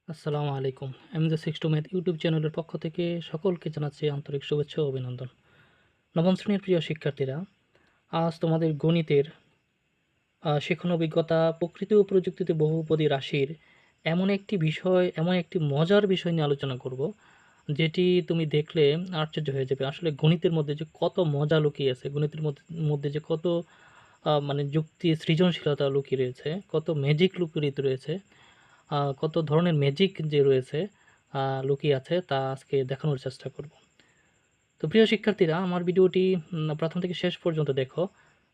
আসসালামু আলাইকুম। M the 6 to Math YouTube চ্যানেলের পক্ষ থেকে সকলকে জানাচ্ছি আন্তরিক শুভেচ্ছা ও অভিনন্দন। নবম শ্রেণীর প্রিয় শিক্ষার্থীরা, আজ তোমাদের গণিতের শিখন অভিজ্ঞতা প্রকৃতি ও প্রযুক্তিতে বহুপদী রাশির এমন একটি মজার বিষয় নিয়ে আলোচনা করব, যেটি তুমি দেখলে আশ্চর্য হয়ে যাবে। আসলে গণিতের মধ্যে যে কত মজা লুকিয়ে আছে, গণিতের মধ্যে যে কত মানে যুক্তি, সৃজনশীলতা লুকিয়ে রয়েছে, কত ম্যাজিক লুকিয়ে রয়েছে, কত ধরনের ম্যাজিক যে রয়েছে লুকিয়ে আছে তা আজকে দেখানোর চেষ্টা করব। তো প্রিয় শিক্ষার্থীরা, আমার ভিডিওটি প্রথম থেকে শেষ পর্যন্ত দেখো।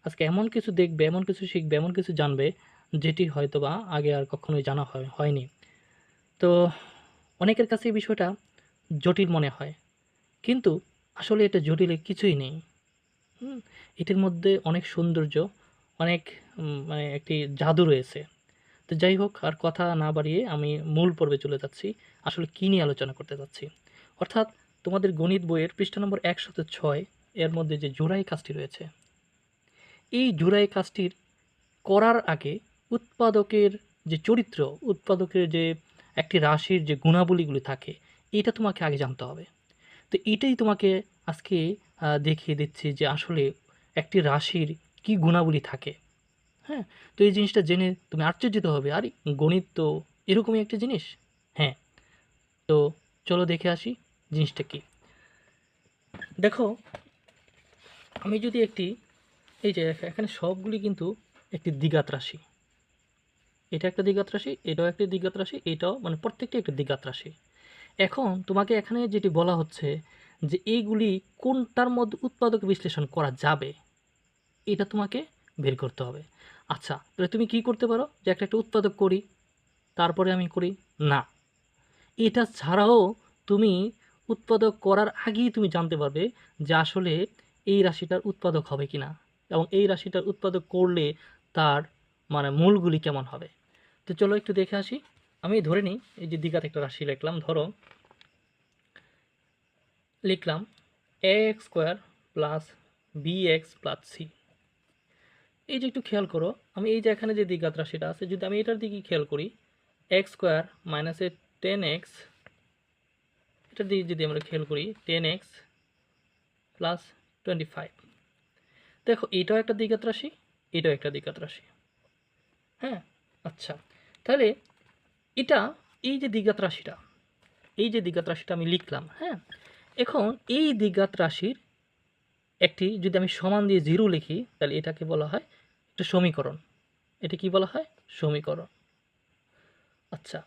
আজকে এমন কিছু দেখবে, এমন কিছু শিখবে, এমন কিছু জানবে যেটি হয়তোবা আগে আর কখনোই জানা হয়নি। তো অনেকের কাছে এই বিষয়টা জটিল মনে হয়, কিন্তু আসলে এটা জটিলে কিছুই নেই। হুম? এটির মধ্যে অনেক সৌন্দর্য, অনেক মানে একটি জাদু রয়েছে। তো যাই হোক, আর কথা না বাড়িয়ে আমি মূল পর্বে চলে যাচ্ছি। আসলে কী নিয়ে আলোচনা করতে যাচ্ছি, অর্থাৎ তোমাদের গণিত বইয়ের পৃষ্ঠা নম্বর 106 এর মধ্যে যে জোড়াই কাজটি রয়েছে, এই জোড়াই কাজটির করার আগে উৎপাদকের যে চরিত্র, উৎপাদকের যে একটি রাশির যে গুণাবলীগুলি থাকে, এটা তোমাকে আগে জানতে হবে। তো এটাই তোমাকে আজকে দেখিয়ে দিচ্ছি যে আসলে একটি রাশির কী গুণাবলী থাকে। হ্যাঁ? তো এই জিনিসটা জেনে তুমি আশ্চর্যিত হবে, আরে গণিত তো এরকমই একটা জিনিস। হ্যাঁ, তো চলো দেখে আসি জিনিসটা কী। দেখো, আমি যদি এই যে এখানে সবগুলি কিন্তু একটি দ্বিঘাত রাশি। এটা একটা দ্বিঘাত রাশি, এটাও একটি দ্বিঘাত রাশি, এটাও, মানে প্রত্যেকটা একটা দ্বিঘাত রাশি। এখন তোমাকে এখানে যেটি বলা হচ্ছে যে এইগুলি কোনটার মধ্যে উৎপাদক বিশ্লেষণ করা যাবে, এটা তোমাকে বের করতে হবে। আচ্ছা, তাহলে তুমি কি করতে পারো যে একটা উৎপাদক করি, তারপরে আমি করি? না, এটা ছাড়াও তুমি উৎপাদক করার আগেই তুমি জানতে পারবে যে আসলে এই রাশিটার উৎপাদক হবে কিনা, এবং এই রাশিটার উৎপাদক করলে তার মানে মূলগুলি কেমন হবে। তো চলো একটু দেখে আসি। আমি ধরে নিই, এই যে দ্বিঘাত একটা রাশি লিখলাম, ধরো লিখলাম ax² plus bx plus c। এই যে একটু খেয়াল করো, আমি এই যে এখানে যে দ্বিঘাত রাশিটা আছে, যদি আমি এটার দিকে খেয়াল করি, x² মাইনাস 10x, এটা দিয়ে যদি আমরা খেয়াল করি 10x প্লাস 25, দেখো এটাও একটা দ্বিঘাত রাশি, এটাও একটা দ্বিঘাত রাশি। হ্যাঁ, আচ্ছা, তাহলে এটা, এই যে দ্বিঘাত রাশিটা, এই যে দ্বিঘাত রাশিটা আমি লিখলাম, হ্যাঁ, এখন এই দ্বিঘাত রাশির একটি, যদি আমি সমান দিয়ে 0 লিখি, তাহলে এটাকে বলা হয় একটা সমীকরণ। এটা কি বলা হয়? সমীকরণ। আচ্ছা,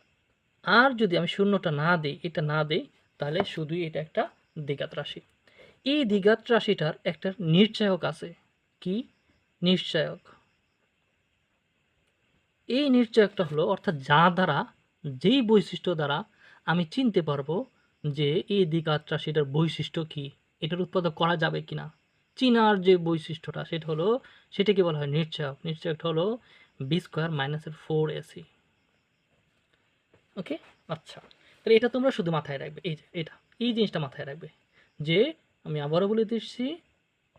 আর যদি আমি শূন্যটা না দিই, এটা না দিই, তাহলে শুধুই এটা একটা দ্বিঘাত রাশি। এই দ্বিঘাত রাশিটার একটা নিশ্চায়ক আছে। কি নিশ্চায়ক? এই নিশ্চয়কটা হলো, অর্থাৎ যা দ্বারা, যেই বৈশিষ্ট্য দ্বারা আমি চিনতে পারবো যে এই দ্বিঘাত রাশিটার বৈশিষ্ট্য কি, এটার উৎপাদক করা যাবে কিনা, চিনার যে বৈশিষ্ট্যটা সেটা হলো, সেটাকে বলা হয় নিশ্চয়ক। নিশ্চয়কটা হলো b² মাইনাসের 4ac। ওকে, আচ্ছা, তাহলে এটা তোমরা শুধু মাথায় রাখবে, এই যে এটা, এই জিনিসটা মাথায় রাখবে যে, আমি আবারও বলে দিচ্ছি,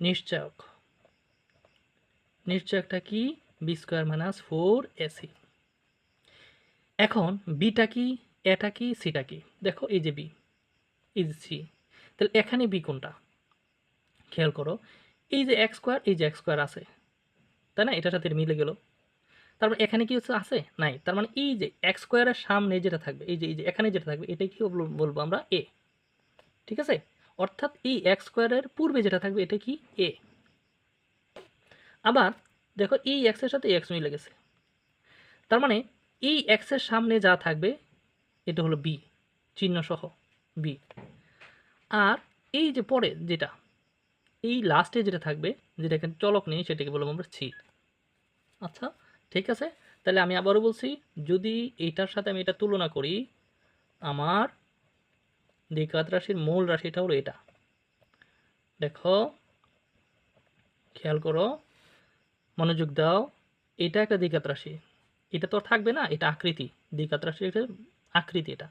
নিশ্চয়ক, নিশ্চয়কটা কি? b² minus 4ac। এখন বিটা কি, এটা কি, সিটা কি? দেখো এই যে বি, এই যে সি, তাহলে এখানে বি কোনটা? খেয়াল করো, এই যে x², এই যে x² আছে, তাই না? এটার সাথে মিলে গেল। তারপর এখানে কি আছে? নাই। তার মানে এই যে x² এর সামনে যেটা থাকবে, এই যে এখানে যেটা থাকবে, এটাই কি বলবো আমরা? এ। ঠিক আছে? অর্থাৎ এই x² এর পূর্বে যেটা থাকবে, এটা কি? এ। আবার দেখো, এই x এর সাথে x মিলে গেছে, তার মানে এই x এর সামনে যা থাকবে এটা হলো বি, চিহ্ন সহ বি। আর এই যে পরে যেটা, এই লাস্টে যেটা থাকবে, যেটা এখানে চলক নেই, সেটাকে বলবো আমরা সি। আচ্ছা, ঠিক আছে, তাহলে আমি আবারও বলছি, যদি এইটার সাথে আমি এটা তুলনা করি, আমার দ্বিঘাত রাশির মূল রাশিটা হলো এটা। দেখো, খেয়াল করো, মনোযোগ দাও, এটা একটা দ্বিঘাত রাশি, এটা তো আর থাকবে না, এটা আকৃতি, দ্বিঘাত রাশির একটা আকৃতি এটা।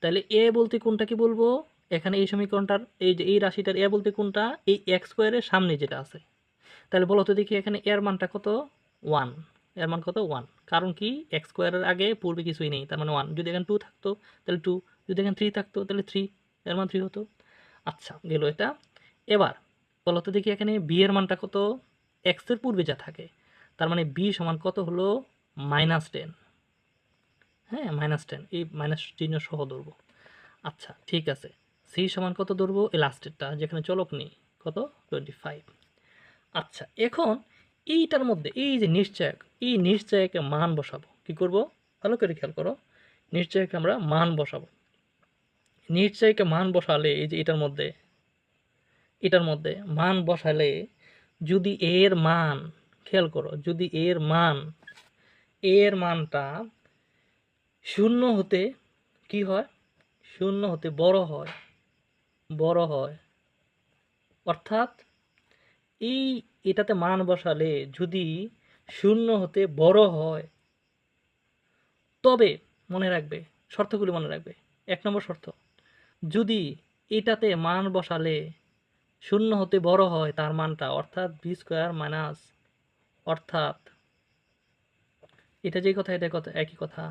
তাহলে এ বলতে কোনটা কি বলবো? এখানে এই সমীকরণটার, এই যে এই রাশিটার এ বলতে কোনটা? এই x² এর সামনে যেটা আছে। তাহলে বলো তো দেখি, এখানে এর মানটা কত? 1। এর মান কত 1, কারণ কি এক্স স্কোয়ারের আগে পূর্বে কিছুই নেই, তার মানে 1। যদি এখানে 2 থাকতো তাহলে 2, যদি এখানে 3 থাকতো তাহলে 3, এর মান 3 হতো। আচ্ছা গেল এটা। এবার বলতো দেখি এখানে বি এর মানটা কত, এক্স এর পূর্বে যা থাকে, তার মানে বি সমান কত হলো -10। হ্যাঁ -10, এই মাইনাস চিহ্ন সহ ধরবো। আচ্ছা ঠিক আছে, সি সমান কত ধরবো, এই লাস্টেরটা যেখানে চলক নেই, কত 25। আচ্ছা এখন এইটার মধ্যে এই যে নিশ্চয়ক, এই নিশ্চয়কে মান বসাবো। কি করব, ভালো করে খেয়াল করো, নিশ্চয়কে আমরা মান বসাবো। নিশ্চয়কে মান বসালে এই যে এটার মধ্যে মান বসালে যদি এর মান, খেয়াল করো, যদি এর মানটা শূন্য হতে কি হয়, শূন্য হতে বড় হয়, অর্থাৎ এটাতে মান বসালে যদি শূন্য হতে বড় হয়, তবে মনে রাখবে, শর্তগুলি মনে রাখবে। 1 নম্বর শর্ত, যদি এটাতে মান বসালে শূন্য হতে বড় হয় তার মানটা, অর্থাৎ বি স্কোয়ার মাইনাস, অর্থাৎ এটা যেই কথা এটা কথা একই কথা,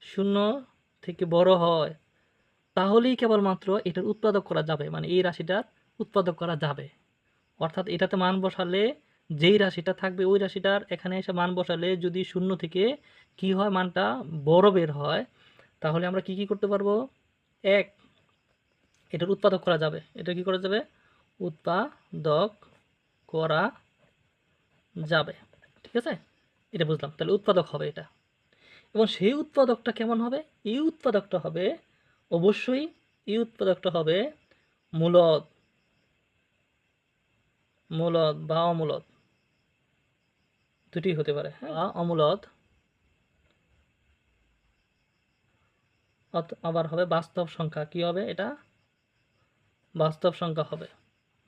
শূন্য থেকে বড় হয়, তাহলেই কেবলমাত্র এটার উৎপাদক করা যাবে, মানে এই রাশিটার উৎপাদক করা যাবে। অর্থাৎ এটাতে মান বসালে যেই রাশিটা থাকবে ওই রাশিটার এখানে এসে মান বসালে যদি শূন্য থেকে কি হয়, মানটা বড় বের হয়, তাহলে আমরা কি করতে পারবো, এক, এটার উৎপাদক করা যাবে। এটা কি করা যাবে, উৎপাদক করা যাবে। ঠিক আছে, এটা বুঝলাম, তাহলে উৎপাদক হবে এটা। এবং সেই উৎপাদকটা কেমন হবে, এই উৎপাদকটা হবে অবশ্যই, এই উৎপাদকটা হবে মূলদ বা অমূলদ, দুটি হতে পারে, বা অমূলদ, আবার হবে বাস্তব সংখ্যা। কি হবে এটা, বাস্তব সংখ্যা হবে,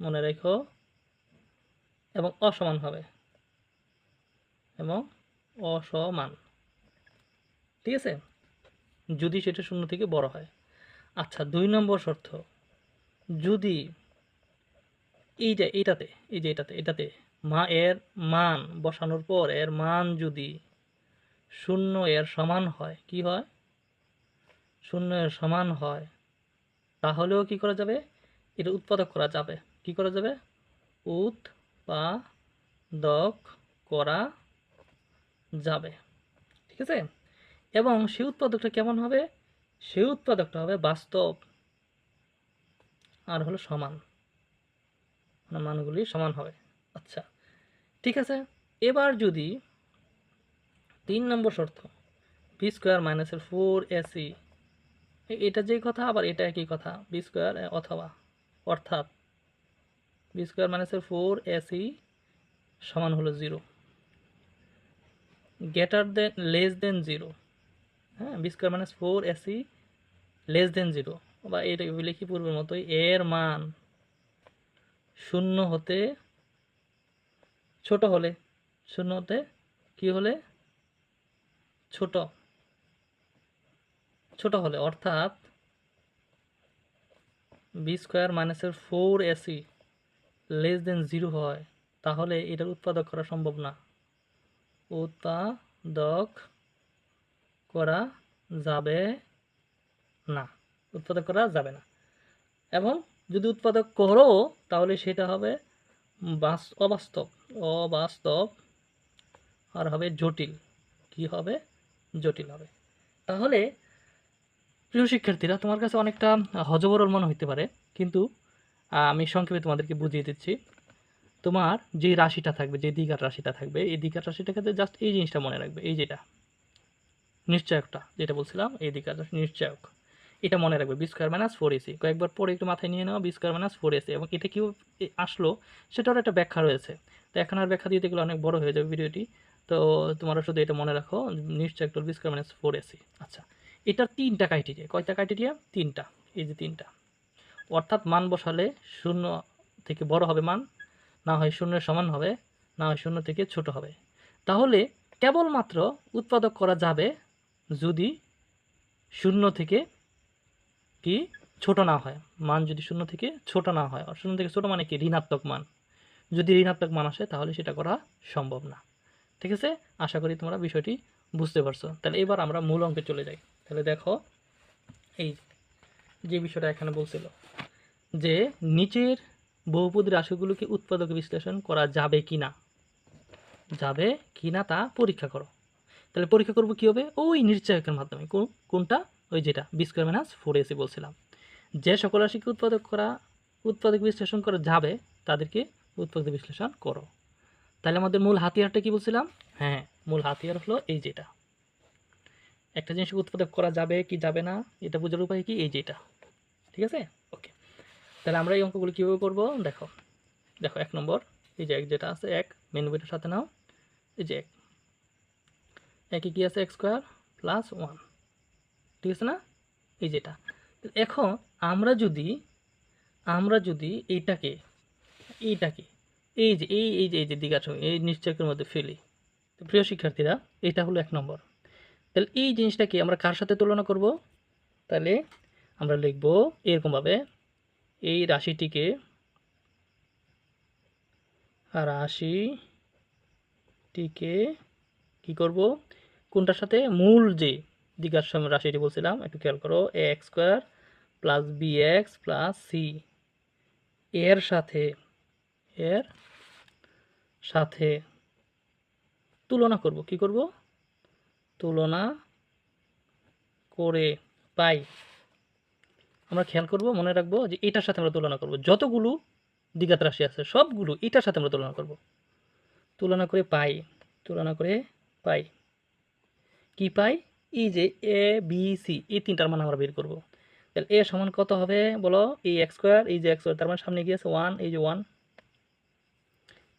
মনে রেখো, এবং অসমান হবে, এবং অসমান। ঠিক আছে, যদি সেটা শূন্য থেকে বড় হয়। আচ্ছা 2 নম্বর শর্ত, যদি এটাতে এর মান বসানোর পর এর মান যদি শূন্য এর সমান হয়, কি হয়, শূন্য এর সমান হয়, তাহলেও কি করা যাবে, এটা উৎপাদক করা যাবে। কি করা যাবে, উৎপাদক করা যাবে। ঠিক আছে, এবং সেই উৎপাদকটা কেমন হবে, সেই উৎপাদকটা হবে বাস্তব আর হলো সমান, মানে মানগুলি সমান হবে। আচ্ছা ঠিক আছে, এবার যদি 3 নম্বর শর্ত, বি স্কোয়ার মাইনাসের 4ac, এটা যেই কথা আবার এটা একই কথা, বি স্কোয়ার অথবা, অর্থাৎ বি স্কোয়ার মাইনাসের 4ac সমান হলো 0, গ্রেটার দেন লেস দেন 0। হ্যাঁ, B square minus 4ac less than 0, বা এটা লিখি পূর্বের মতোই, এর মান শূন্য হতে ছোট হলে, শূন্য হতে কি হলে, ছোট হলে, অর্থাৎ বি স্কোয়ার মাইনাসের 4ac লেস দেন 0 হয়, তাহলে এটার উৎপাদক করা সম্ভব না, উৎপাদক করা যাবে না, উৎপাদক করা যাবে না। এবং যদি উৎপাদক করো তাহলে সেটা হবে অবাস্তব আর হবে জটিল। কি হবে, জটিল হবে। তাহলে প্রিয় শিক্ষার্থীরা, তোমার কাছে অনেকটা হযবরল মনে হইতে পারে, কিন্তু আমি সংক্ষেপে তোমাদেরকে বুঝিয়ে দিচ্ছি। তোমার যে রাশিটা থাকবে, যে দ্বিঘাত রাশিটা থাকবে, এই দ্বিঘাত রাশিটার ক্ষেত্রে জাস্ট এই জিনিসটা মনে রাখবে, এই যেটা নিশ্চয়কটা যেটা বলছিলাম, এই দ্বিঘাত রাশি নিশ্চয়ক, এটা মনে রাখবে, বি স্কোয়ার মাইনাস 4ac, কয়েকবার পরে একটু মাথায় নিয়ে নেওয়া, বি স্কোয়ার মাইনাস 4ac, এবং এটা কি আসলো সেটারও একটা ব্যাখ্যা রয়েছে। তো এখন আর ব্যাখ্যা দিতে গেলে অনেক বড় হয়ে যাবে ভিডিওটি, তো তোমরা শুধু এটা মনে রাখো, নিশ্চয়ক বি স্কোয়ার মাইনাস 4ac। আচ্ছা, এটার 3টা ক্রাইটেরিয়া, কয়টা ক্রাইটেরিয়া, 3টা, এই যে 3টা, অর্থাৎ মান বসালে শূন্য থেকে বড় হবে মান, না হয় শূন্যের সমান হবে, না হয় শূন্য থেকে ছোট হবে। তাহলে কেবলমাত্র উৎপাদক করা যাবে যদি শূন্য থেকে কি ছোট না হয়, মান যদি শূন্য থেকে ছোট না হয়, আর শূন্য থেকে ছোট মানে কি, ঋণাত্মক মান, যদি ঋণাত্মক মান আসে তাহলে সেটা করা সম্ভব না। ঠিক আছে, আশা করি তোমরা বিষয়টি বুঝতে পারছো। তাহলে এবার আমরা মূল অঙ্কে চলে যাই। তাহলে দেখো এই যে বিষয়টা এখানে বলছিল যে নিচের বহুপদী রাশিগুলোকে উৎপাদক বিশ্লেষণ করা যাবে কি না তা পরীক্ষা করো। তাহলে পরীক্ষা করব কী হবে, ওই নিশ্চয়কের মাধ্যমে। কোনটা, ওই যেটা বি স্কোয়ার মাইনাস 4ac বলছিলাম, যে সকল রাশিকে উৎপাদক বিশ্লেষণ করা যাবে তাদেরকে উৎপাদক বিশ্লেষণ করো। তাহলে আমাদের মূল হাতিয়ারটা কি বলছিলাম, হ্যাঁ মূল হাতিয়ার হলো এই যেটা, একটা জিনিসকে উৎপাদক করা যাবে কি যাবে না এটা বোঝার উপায় কি, এই যেটা। ঠিক আছে, ওকে। তাহলে আমরা এই অঙ্কগুলো কীভাবে করব, দেখো 1 নম্বর, এই যে এক যেটা আছে, এক মেন বইটার সাথে নাও, এই যে একে কি আছে, এক্স স্কোয়ার প্লাস 1, ঠিক আছে না, এই যেটা। এখন আমরা যদি এইটাকে এই যে দ্বিঘাত সমীকরণ এই নিশ্চয়কের মধ্যে ফেলি, তো প্রিয় শিক্ষার্থীরা এটা হলো 1 নম্বর। তাহলে এই জিনিসটাকে আমরা কার সাথে তুলনা করব, তাহলে আমরা লিখব এরকমভাবে, এই রাশিটিকে কি করব, কোনটার সাথে, মূল যে দ্বিঘাত সমীকরণ রাশিটি বলছিলাম, একটু খেয়াল করো, x square plus B x plus C, এর সাথে তুলনা করব। কি করব, তুলনা করে পাই। আমরা খেয়াল করব, মনে রাখবো যে এটার সাথে আমরা তুলনা করব, যতগুলো দ্বিঘাত রাশি আছে সবগুলো এটার সাথে আমরা তুলনা করব। তুলনা করে পাই কি পাই, এই যে এ বি সি এই তিনটার মান আমরা বের করব। তাহলে এ সমান কত হবে বলো, এই এক্স স্কোয়ার, এই যে এক্স স্কোয়ার তার মানে সামনে গিয়েছে 1, এই যে 1।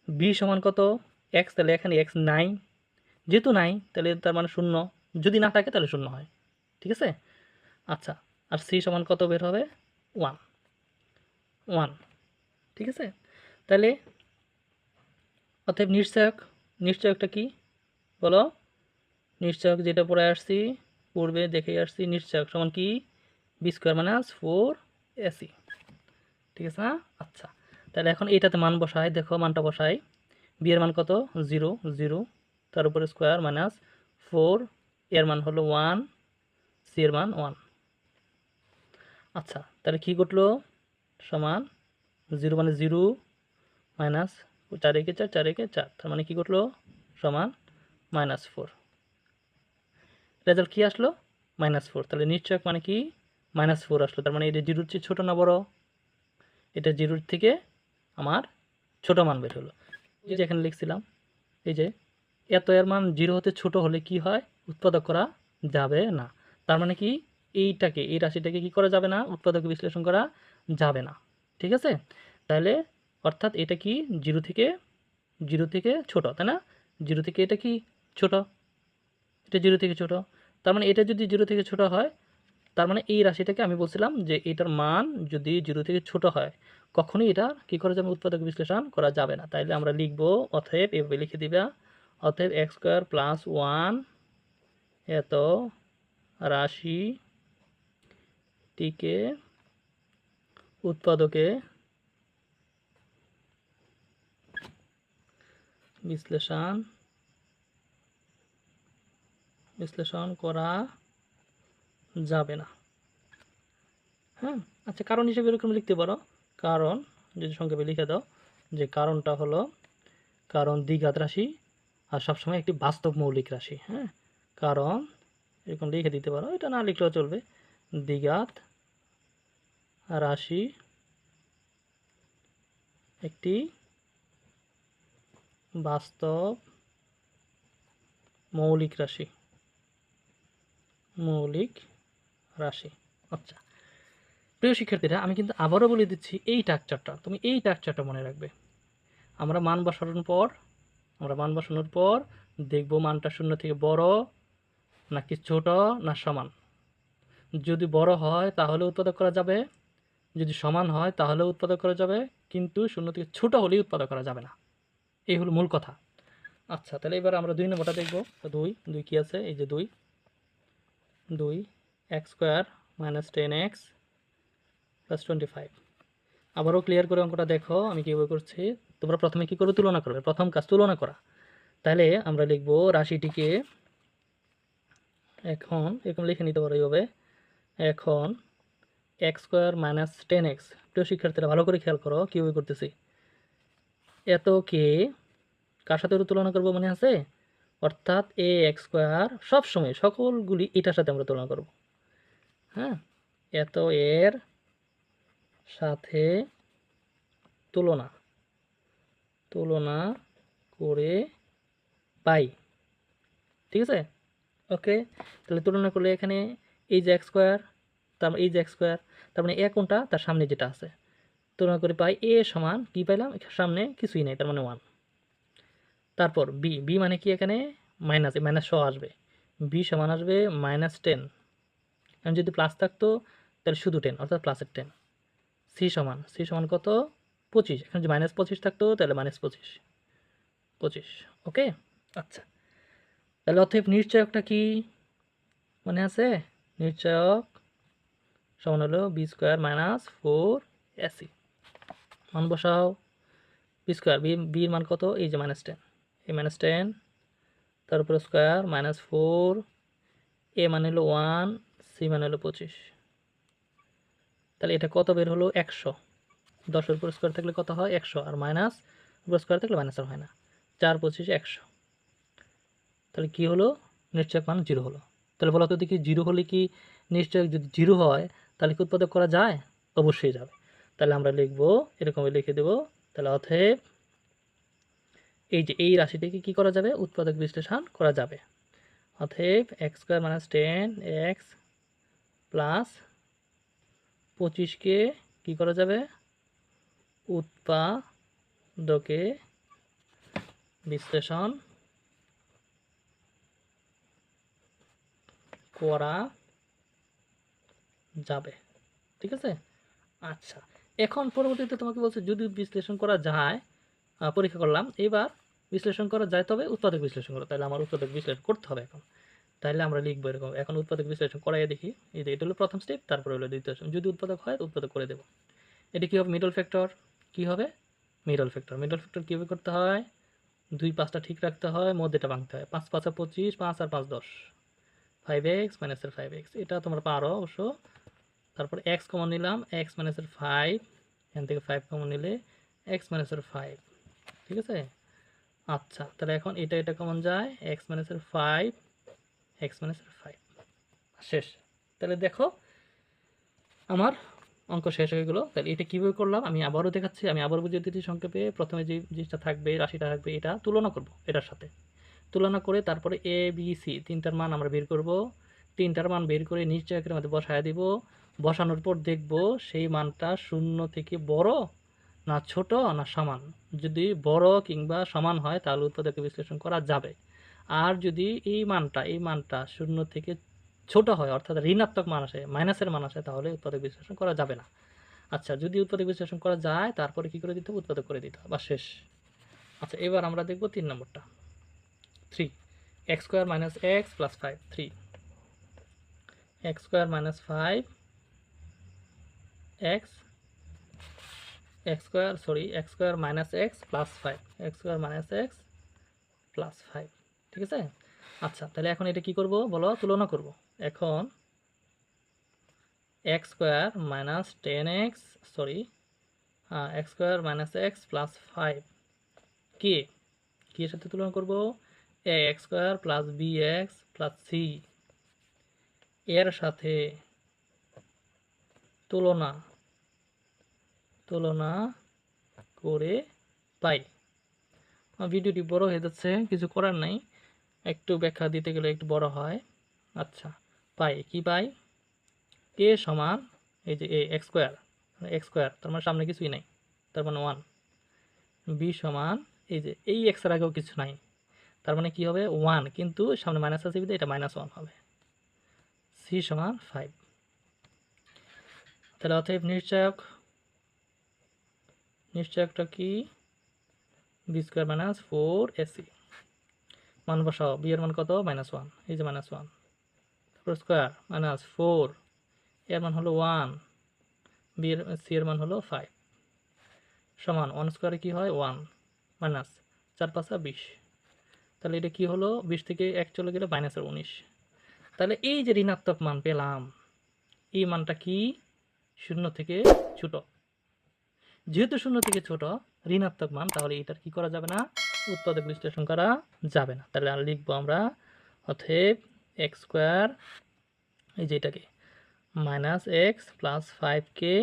বি সমান কত, এক্স, তাহলে এখানে এক্স নাই, যেহেতু নাই তাহলে তার মানে 0, যদি না থাকে তাহলে 0 হয়, ঠিক আছে। আচ্ছা, আর সি সমান কত বের হবে, 1, ঠিক আছে। তাহলে অতএব নিশ্চয়কটা কি বলো, নিশ্চয়ক যেটা পড়ে আসছি, পূর্বে দেখে আসছি, নিশ্চয়ক সমান কি, বি স্কোয়ার মাইনাস 4ac, ঠিক আছে না। আচ্ছা, তাহলে এখন এইটাতে মান বসাই, দেখো মানটা বসাই, বি এর মান কত, 0, তার উপরে স্কোয়ার মাইনাস 4, এর মান হলো 1, সি এর মান 1। আচ্ছা, তাহলে কি ঘটলো, সমান 0 মানে 0 মাইনাস 4 একে 4, 4 একে 4, তার মানে কি ঘটলো, সমান -4। রেজাল্ট কি আসলো, -4। তাহলে নিশ্চয়ক মানে কি, -4 আসলো। তার মানে এটা 0-র চেয়ে ছোটো না বড়, এটা 0-র থেকে আমার ছোট মান বের হলো। এই যে এখানে লিখছিলাম, এই যে এত এর মান 0 হতে ছোট হলে কি হয়, উৎপাদক করা যাবে না। তার মানে কি, এই রাশিটাকে কি করা যাবে না, উৎপাদক বিশ্লেষণ করা যাবে না, ঠিক আছে। তাহলে অর্থাৎ এটা কি 0 থেকে ছোট, তাই না, 0 থেকে এটা কি ছোট, এটা 0 থেকে ছোট। তার মানে এটা যদি 0 থেকে ছোট হয়, তার মানে এই রাশিটাকে আমি বলছিলাম যে এটার মান যদি 0 থেকে ছোট হয় কখনোই এটা কি করা যাবে, উৎপাদক বিশ্লেষণ করা যাবে না। তাইলে আমরা লিখব, অতএব এভাবে লিখে দিবা, অতএব এক্স স্কোয়ার প্লাস 1 এত রাশিটিকে উৎপাদকে বিশ্লেষণ করা যাবে না। হ্যাঁ, আচ্ছা, কারণ হিসেবে এরকম লিখতে পারো, কারণ যদি সংক্ষেপে লিখে দাও যে কারণটা হলো, কারণ দ্বিঘাত রাশি আর সবসময় একটি বাস্তব মৌলিক রাশি। হ্যাঁ, কারণ এরকম লিখে দিতে পারো, এটা না লিখলেও চলবে, দ্বিঘাত রাশি একটি বাস্তব মৌলিক রাশি। আচ্ছা প্রিয় শিক্ষার্থীরা, আমি কিন্তু আবারও বলে দিচ্ছি, এই স্ট্রাকচারটা তুমি এই স্ট্রাকচারটা মনে রাখবে। আমরা মান বসানোর পর দেখব মানটা 0 থেকে বড় নাকি ছোট না সমান। যদি বড় হয় তাহলে উৎপাদক করা যাবে, যদি সমান হয় তাহলে উৎপাদক করা যাবে, কিন্তু 0 থেকে ছোট হলেই উৎপাদক করা যাবে না। এই হলো মূল কথা। আচ্ছা, তাহলে এবার আমরা 2 নম্বরটা দেখব। 2 কি আছে, এই যে 2 x square minus 10x plus 25। আবারও ক্লিয়ার করে অঙ্কটা দেখো আমি কীভাবে করছি। তোমরা প্রথমে কী করবে, তুলনা করবে, প্রথম কাজ তুলনা করা। তাহলে আমরা লিখব রাশিটিকে এখন এরকম লিখে নিতে পারো এইভাবে। এখন এক্স স্কোয়ার মাইনাস 10x, প্রিয় শিক্ষার্থীরা ভালো করে খেয়াল করো কীভাবে করতেছি। এতকে কার সাথে তুলনা করবো মনে আছে? অর্থাৎ এ এক্স স্কোয়ার সবসময় সকলগুলি এটার সাথে আমরা তুলনা করব। হ্যাঁ, এত এর সাথে তুলনা তুলনা করে পাই, ঠিক আছে? ওকে, তাহলে তুলনা করলে এখানে এই যে এক্স স্কোয়ার, তার এই যে এক্স স্কোয়ার, তার মানে এ কোনটা? তার সামনে যেটা আছে, তুলনা করে পাই এ সমান কী পাইলাম? সামনে কিছুই নেই, তার মানে 1। তারপর বি, বি মানে কি? এখানে মাইনাস, মাইনাস সহ আসবে, বি সমান আসবে -10। এখন যদি প্লাস থাকতো তাহলে শুধু 10, অর্থাৎ প্লাসের 10। সি সমান, সি সমান কত? 25। এখন যদি -25 থাকতো তাহলে -25। ওকে, আচ্ছা, তাহলে অতএব নিশ্চয়কটা কি মনে আছে? নিশ্চয়ক সমান হলো বি স্কোয়ার মাইনাস 4ac। মান বসাও। বি স্কোয়ার, বির মান কত? এই যে -10, এই -10, তার উপরে স্কোয়ার -4, এ মানে হলো 1, সি মানে হলো 25। তাহলে এটা কত বের হলো? 100। 10-এর উপর স্কোয়ার থাকলে কত হয়? 100, আর মাইনাস উপর স্কোয়ার থাকলে মাইনাস আর হয় না। 4 25 100। তাহলে কি হলো? নিশ্চয়ক মান 0 হলো। তাহলে বলো তো দেখি 0 হলে কি নিশ্চয়ক যদি 0 হয় তাহলে কি উৎপাদক করা যায়? অবশ্যই যাবে। তাহলে আমরা লিখব, এরকমই লিখে দেব। তাহলে অতএব এই যে এই রাশিটিকে কি করা যাবে? উৎপাদক বিশ্লেষণ করা যাবে। অতএব x square minus 10x plus 25কে কী করা যাবে? উৎপাদকে বিশ্লেষণ করা যাবে, ঠিক আছে? আচ্ছা, এখন পরবর্তীতে তোমাকে বলছে যদি বিশ্লেষণ করা যায়, পরীক্ষা করলাম, এবার বিশ্লেষণ করা যায় তবে উৎপাদক বিশ্লেষণ করো। তাহলে আমার উৎপাদক বিশ্লেষণ করতে হবে এখন। তাহলে আমরা লিখবো এরকম, এখন উৎপাদক বিশ্লেষণ করাই দেখি। এই যে এটা হলো প্রথম স্টেপ, তারপরে হলো দ্বিতীয় স্টেপ। যদি উৎপাদক হয় উৎপাদক করে দেবো। এটি কী হবে? Middle factor. কী হবে? Middle factor. মিডল ফ্যাক্টর কীভাবে করতে হয়? 2 5টা ঠিক রাখতে হয়, মধ্যেটা ভাঙতে হয়। 5 5 25, 5 আর 5 10, 5x মাইনাসের 5x, এটা তোমরা পারো অবশ্য। তারপর x কমন নিলাম, x মাইনাসের 5, এখান থেকে 5 কমন নিলে x মাইনাসের 5, ঠিক আছে? আচ্ছা, তাহলে এখন এটা কমন যায়, x মাইনাসের 5, x মাইনাসের 5 শেষ। তাহলে দেখো আমার অঙ্ক শেষ হয়ে গেল। তাহলে এটা কীভাবে করলাম আমি আবারও দেখাচ্ছি, আমি আবারও বুঝিয়ে দিচ্ছি সংক্ষেপে। প্রথমে যে জিনিসটা থাকবে, রাশিটা থাকবে, এটা তুলনা করব এটার সাথে। তুলনা করে তারপরে এ বি সি তিনটার মান আমরা বের করব। তিনটার মান বের করে নিশ্চয়কের মধ্যে বসায় দিব। বসানোর পর দেখব সেই মানটা শূন্য থেকে বড় না ছোট না সমান। যদি বড় কিংবা সমান হয় তাহলে উৎপাদকে বিশ্লেষণ করা যাবে। আর যদি এই মানটা শূন্য থেকে ছোট হয়, অর্থাৎ ঋণাত্মক মান আসে, মাইনাসের মান আসে, তাহলে উৎপাদক বিশ্লেষণ করা যাবে না। আচ্ছা, যদি উৎপাদক বিশ্লেষণ করা যায় তারপরে কি করে দিতে হবে? উৎপাদক করে দিতে হবে, বা শেষ। আচ্ছা, এবার আমরা দেখব 3 নম্বরটা। 3 x square minus x plus 5, 3 x square minus 5 x x square minus x plus 5, x square minus x plus 5, ঠিক আছে? আচ্ছা, তাহলে এখন এটা কি করব বলো? তুলনা করব। এখন x square minus 10x, x square minus x plus 5 কি এর সাথে তুলনা করব? A x square plus B x plus C এর সাথে তুলনা করে পাই। ভিডিওটি বড় হয়ে যাচ্ছে, কিছু করার নাই, একটু ব্যাখ্যা দিতে গেলে একটু বড় হয়। আচ্ছা, পাই কি পাই? এ সমান এই যে এ এক্স স্কোয়ার, তার মানে সামনে কিছুই নাই, তার মানে 1। বি সমান এই যে এই এক্সের আগেও কিছু নাই, তার মানে কি হবে? 1, কিন্তু সামনে মাইনাস আছে বিধায় এটা -1 হবে। সি সমান 5। তাহলে অতএব নিশ্চয়কটা কি? B square minus 4ac। মান বসাও। বি এর মান কত? -1, এই যে -1, তারপর স্কোয়ার মাইনাস 4, এর মান হলো 1, সি এর মান হলো 5, সমান 1 স্কোয়ারে কি হয়? 1, মাইনাস 4 5 20, তাহলে এটা কি হলো, 20 থেকে 1 চলে গেলে -19। তাহলে এই যে ঋণাত্মক মান পেলাম, এই মানটা কি 0 থেকে ছোট। যেহেতু 0 থেকে ছোট ঋণাত্মক মান, তাহলে এটার কি করা যাবে না, উৎপাদক বিশ্লেষণ করা যাবে না। তাহলে আর লিখবো আমরা, অতএব এক্স স্কোয়ার, এই যে এটাকে -x + 5কে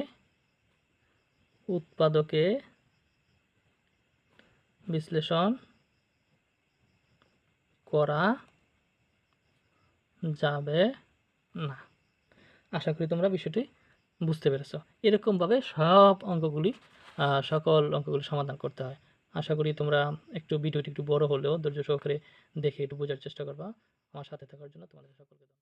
উৎপাদকে বিশ্লেষণ করা যাবে না। আশা করি তোমরা বিষয়টি বুঝতে পেরেছো। এরকমভাবে সকল অঙ্কগুলি সমাধান করতে হয়। আশা করি তোমরা ভিডিওটি একটু বড় হলেও ধৈর্য সহকারে দেখে একটু বোঝার চেষ্টা করবা। আমার সাথে থাকার জন্য তোমাদের সকলকে ধন্যবাদ।